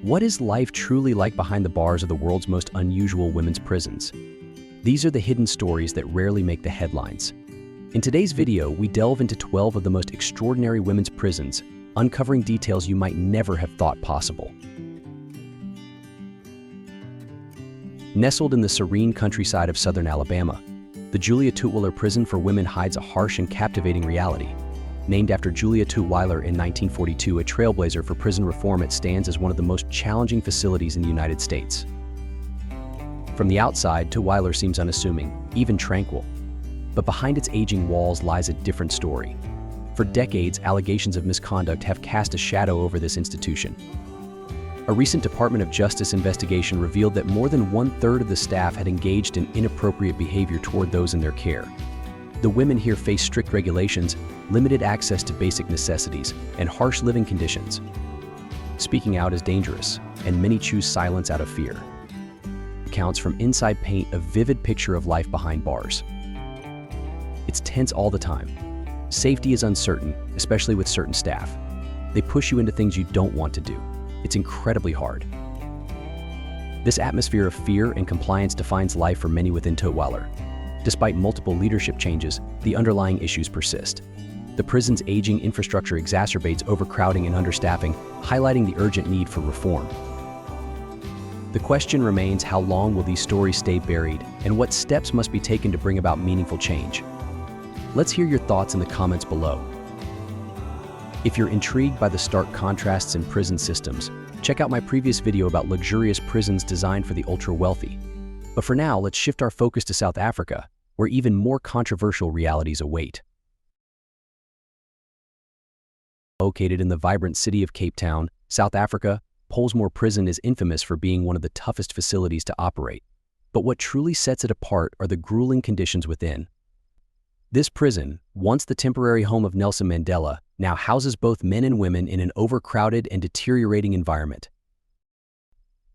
What is life truly like behind the bars of the world's most unusual women's prisons? These are the hidden stories that rarely make the headlines. In today's video, we delve into 12 of the most extraordinary women's prisons, uncovering details you might never have thought possible. Nestled in the serene countryside of southern Alabama, the Julia Tutwiler Prison for Women hides a harsh and captivating reality. Named after Julia Tutwiler in 1942, a trailblazer for prison reform, it stands as one of the most challenging facilities in the United States. From the outside, Tutwiler seems unassuming, even tranquil. But behind its aging walls lies a different story. For decades, allegations of misconduct have cast a shadow over this institution. A recent Department of Justice investigation revealed that more than 1/3 of the staff had engaged in inappropriate behavior toward those in their care. The women here face strict regulations, limited access to basic necessities, and harsh living conditions. Speaking out is dangerous, and many choose silence out of fear. Accounts from inside paint a vivid picture of life behind bars. It's tense all the time. Safety is uncertain, especially with certain staff. They push you into things you don't want to do. It's incredibly hard. This atmosphere of fear and compliance defines life for many within Tutwiler. Despite multiple leadership changes, the underlying issues persist. The prison's aging infrastructure exacerbates overcrowding and understaffing, highlighting the urgent need for reform. The question remains, how long will these stories stay buried, and what steps must be taken to bring about meaningful change? Let's hear your thoughts in the comments below. If you're intrigued by the stark contrasts in prison systems, check out my previous video about luxurious prisons designed for the ultra-wealthy. But for now, let's shift our focus to South Africa, where even more controversial realities await. Located in the vibrant city of Cape Town, South Africa, Pollsmoor Prison is infamous for being one of the toughest facilities to operate. But what truly sets it apart are the grueling conditions within. This prison, once the temporary home of Nelson Mandela, now houses both men and women in an overcrowded and deteriorating environment.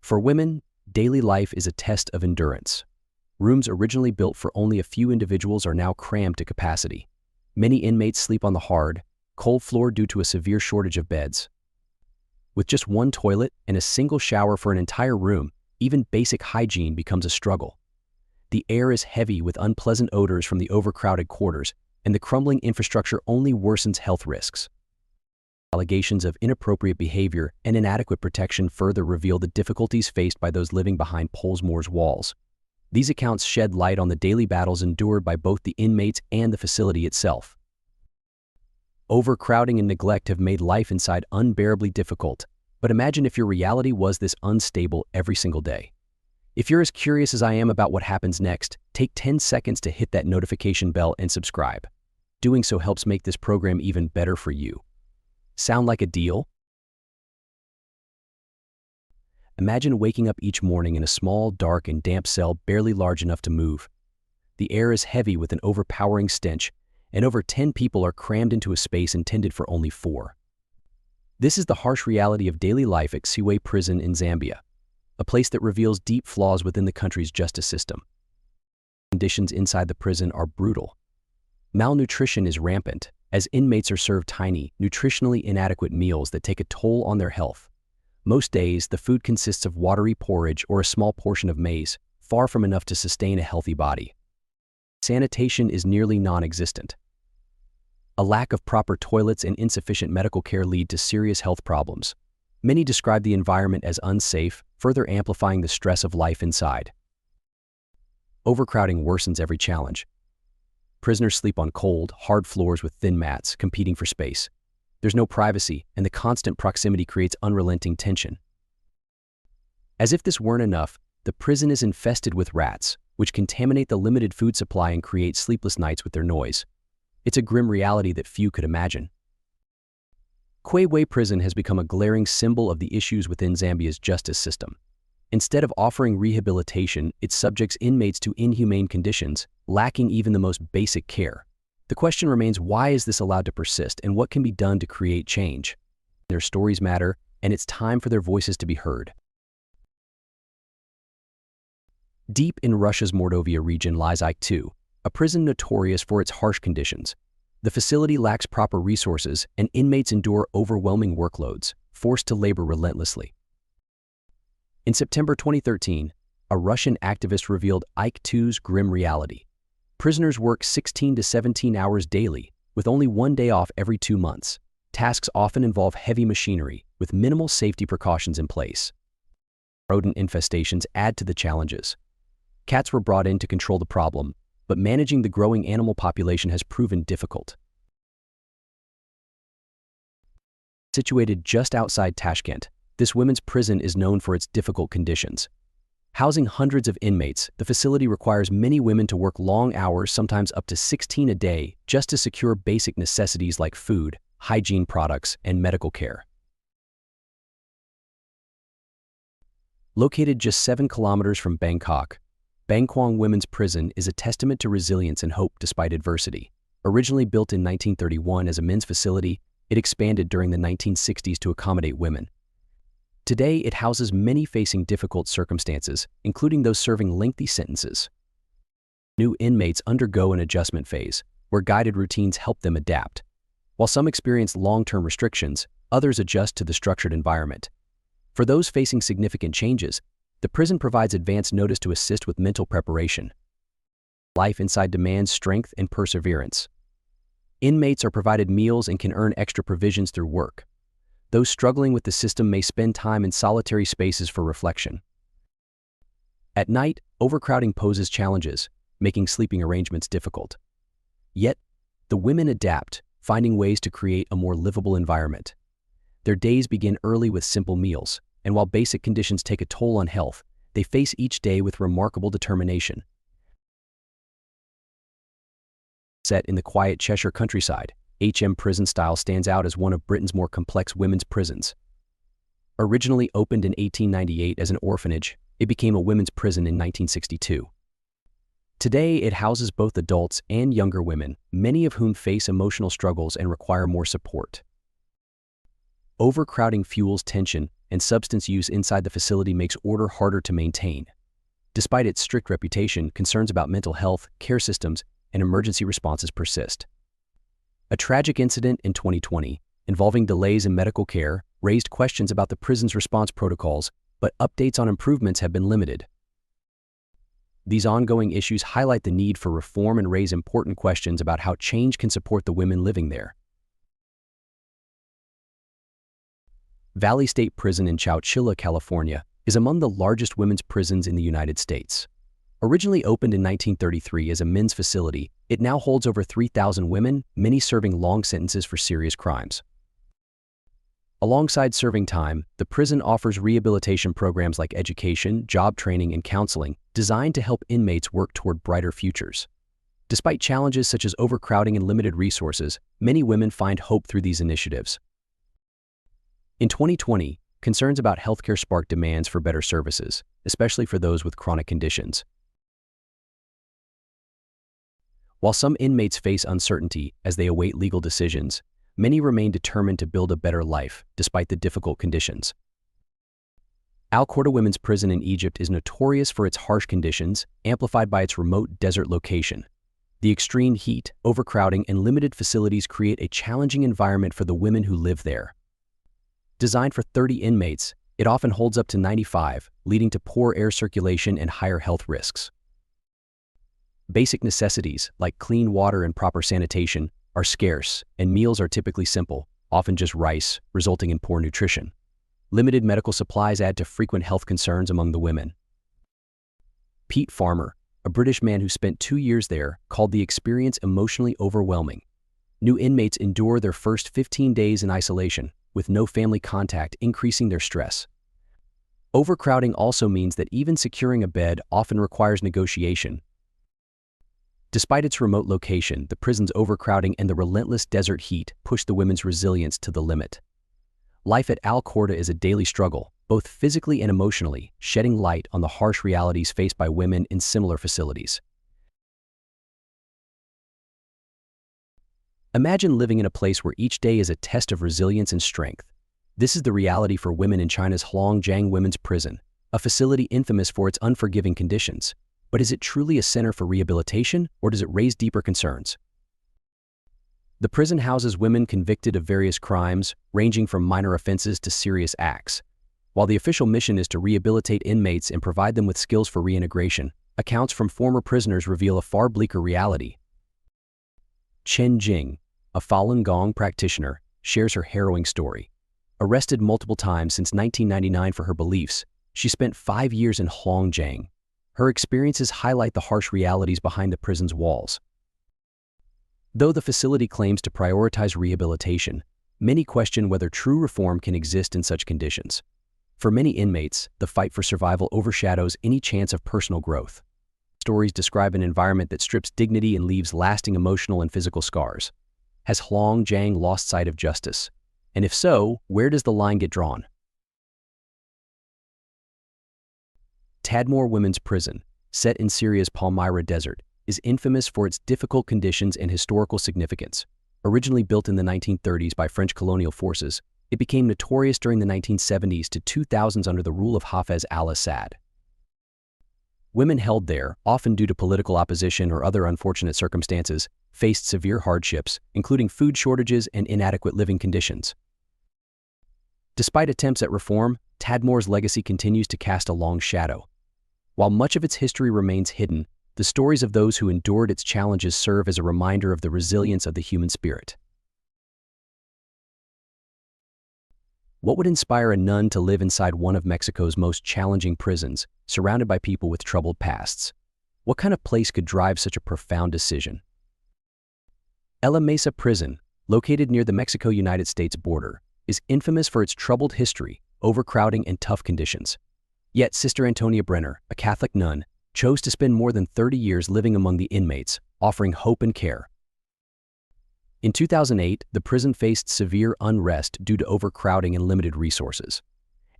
For women, daily life is a test of endurance. Rooms originally built for only a few individuals are now crammed to capacity. Many inmates sleep on the hard, cold floor due to a severe shortage of beds. With just one toilet and a single shower for an entire room, even basic hygiene becomes a struggle. The air is heavy with unpleasant odors from the overcrowded quarters, and the crumbling infrastructure only worsens health risks. Allegations of inappropriate behavior and inadequate protection further reveal the difficulties faced by those living behind Pollsmoor's walls. These accounts shed light on the daily battles endured by both the inmates and the facility itself. Overcrowding and neglect have made life inside unbearably difficult, but imagine if your reality was this unstable every single day. If you're as curious as I am about what happens next, take 10 seconds to hit that notification bell and subscribe. Doing so helps make this program even better for you. Sound like a deal? Imagine waking up each morning in a small, dark, and damp cell barely large enough to move. The air is heavy with an overpowering stench, and over 10 people are crammed into a space intended for only 4. This is the harsh reality of daily life at Tutwiler Prison in Zambia, a place that reveals deep flaws within the country's justice system. Conditions inside the prison are brutal. Malnutrition is rampant, as inmates are served tiny, nutritionally inadequate meals that take a toll on their health. Most days, the food consists of watery porridge or a small portion of maize, far from enough to sustain a healthy body. Sanitation is nearly non-existent. A lack of proper toilets and insufficient medical care lead to serious health problems. Many describe the environment as unsafe, further amplifying the stress of life inside. Overcrowding worsens every challenge. Prisoners sleep on cold, hard floors with thin mats, competing for space. There's no privacy, and the constant proximity creates unrelenting tension. As if this weren't enough, the prison is infested with rats, which contaminate the limited food supply and create sleepless nights with their noise. It's a grim reality that few could imagine. Tutwiler Prison has become a glaring symbol of the issues within Zambia's justice system. Instead of offering rehabilitation, it subjects inmates to inhumane conditions, lacking even the most basic care. The question remains, why is this allowed to persist, and what can be done to create change? Their stories matter, and it's time for their voices to be heard. Deep in Russia's Mordovia region lies Ik-2, a prison notorious for its harsh conditions. The facility lacks proper resources, and inmates endure overwhelming workloads, forced to labor relentlessly. In September 2013, a Russian activist revealed IQ2's grim reality. Prisoners work 16 to 17 hours daily, with only 1 day off every 2 months. Tasks often involve heavy machinery, with minimal safety precautions in place. Rodent infestations add to the challenges. Cats were brought in to control the problem, but managing the growing animal population has proven difficult. Situated just outside Tashkent, this women's prison is known for its difficult conditions. Housing hundreds of inmates, the facility requires many women to work long hours, sometimes up to 16 a day, just to secure basic necessities like food, hygiene products, and medical care. Located just 7 kilometers from Bangkok, Bangkwang Women's Prison is a testament to resilience and hope despite adversity. Originally built in 1931 as a men's facility, it expanded during the 1960s to accommodate women. Today, it houses many facing difficult circumstances, including those serving lengthy sentences. New inmates undergo an adjustment phase, where guided routines help them adapt. While some experience long-term restrictions, others adjust to the structured environment. For those facing significant changes, the prison provides advance notice to assist with mental preparation. Life inside demands strength and perseverance. Inmates are provided meals and can earn extra provisions through work. Those struggling with the system may spend time in solitary spaces for reflection. At night, overcrowding poses challenges, making sleeping arrangements difficult. Yet, the women adapt, finding ways to create a more livable environment. Their days begin early with simple meals, and while basic conditions take a toll on health, they face each day with remarkable determination. Set in the quiet Cheshire countryside, HM Prison Style stands out as one of Britain's more complex women's prisons. Originally opened in 1898 as an orphanage, it became a women's prison in 1962. Today, it houses both adults and younger women, many of whom face emotional struggles and require more support. Overcrowding fuels tension, and substance use inside the facility makes order harder to maintain. Despite its strict reputation, concerns about mental health, care systems, and emergency responses persist. A tragic incident in 2020, involving delays in medical care, raised questions about the prison's response protocols, but updates on improvements have been limited. These ongoing issues highlight the need for reform and raise important questions about how change can support the women living there. Valley State Prison in Chowchilla, California, is among the largest women's prisons in the United States. Originally opened in 1933 as a men's facility, it now holds over 3,000 women, many serving long sentences for serious crimes. Alongside serving time, the prison offers rehabilitation programs like education, job training, and counseling, designed to help inmates work toward brighter futures. Despite challenges such as overcrowding and limited resources, many women find hope through these initiatives. In 2020, concerns about healthcare sparked demands for better services, especially for those with chronic conditions. While some inmates face uncertainty as they await legal decisions, many remain determined to build a better life despite the difficult conditions. Al-Qurda Women's Prison in Egypt is notorious for its harsh conditions, amplified by its remote desert location. The extreme heat, overcrowding, and limited facilities create a challenging environment for the women who live there. Designed for 30 inmates, it often holds up to 95, leading to poor air circulation and higher health risks. Basic necessities, like clean water and proper sanitation, are scarce, and meals are typically simple, often just rice, resulting in poor nutrition. Limited medical supplies add to frequent health concerns among the women. Pete Farmer, a British man who spent 2 years there, called the experience emotionally overwhelming. New inmates endure their first 15 days in isolation, with no family contact, increasing their stress. Overcrowding also means that even securing a bed often requires negotiation. Despite its remote location, the prison's overcrowding and the relentless desert heat push the women's resilience to the limit. Life at Al-Qurda is a daily struggle, both physically and emotionally, shedding light on the harsh realities faced by women in similar facilities. Imagine living in a place where each day is a test of resilience and strength. This is the reality for women in China's Huangjiang Women's Prison, a facility infamous for its unforgiving conditions. But is it truly a center for rehabilitation, or does it raise deeper concerns? The prison houses women convicted of various crimes, ranging from minor offenses to serious acts. While the official mission is to rehabilitate inmates and provide them with skills for reintegration, accounts from former prisoners reveal a far bleaker reality. Chen Jing, a Falun Gong practitioner, shares her harrowing story. Arrested multiple times since 1999 for her beliefs, she spent 5 years in Huangjiang. Her experiences highlight the harsh realities behind the prison's walls. Though the facility claims to prioritize rehabilitation, many question whether true reform can exist in such conditions. For many inmates, the fight for survival overshadows any chance of personal growth. Stories describe an environment that strips dignity and leaves lasting emotional and physical scars. Has Huangjiang lost sight of justice? And if so, where does the line get drawn? Tadmor Women's Prison, set in Syria's Palmyra Desert, is infamous for its difficult conditions and historical significance. Originally built in the 1930s by French colonial forces, it became notorious during the 1970s to 2000s under the rule of Hafez al-Assad. Women held there, often due to political opposition or other unfortunate circumstances, faced severe hardships, including food shortages and inadequate living conditions. Despite attempts at reform, Tadmor's legacy continues to cast a long shadow. While much of its history remains hidden, the stories of those who endured its challenges serve as a reminder of the resilience of the human spirit. What would inspire a nun to live inside one of Mexico's most challenging prisons, surrounded by people with troubled pasts? What kind of place could drive such a profound decision? La Mesa Prison, located near the Mexico-United States border, is infamous for its troubled history, overcrowding, and tough conditions. Yet Sister Antonia Brenner, a Catholic nun, chose to spend more than 30 years living among the inmates, offering hope and care. In 2008, the prison faced severe unrest due to overcrowding and limited resources.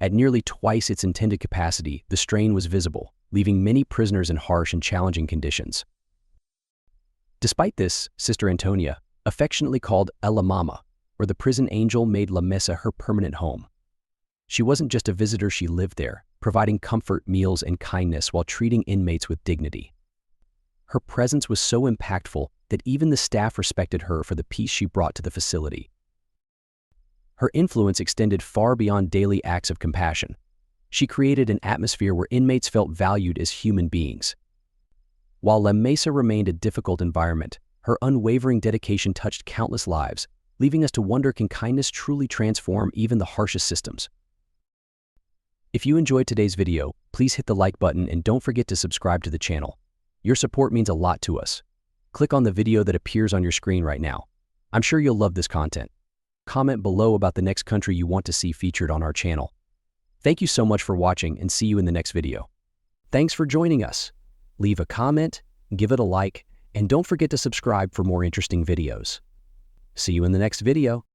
At nearly twice its intended capacity, the strain was visible, leaving many prisoners in harsh and challenging conditions. Despite this, Sister Antonia, affectionately called La Mama, or the prison angel, made La Mesa her permanent home. She wasn't just a visitor, she lived there, providing comfort, meals, and kindness while treating inmates with dignity. Her presence was so impactful that even the staff respected her for the peace she brought to the facility. Her influence extended far beyond daily acts of compassion. She created an atmosphere where inmates felt valued as human beings. While La Mesa remained a difficult environment, her unwavering dedication touched countless lives, leaving us to wonder, can kindness truly transform even the harshest systems? If you enjoyed today's video, please hit the like button and don't forget to subscribe to the channel. Your support means a lot to us. Click on the video that appears on your screen right now. I'm sure you'll love this content. Comment below about the next country you want to see featured on our channel. Thank you so much for watching, and see you in the next video. Thanks for joining us. Leave a comment, give it a like, and don't forget to subscribe for more interesting videos. See you in the next video.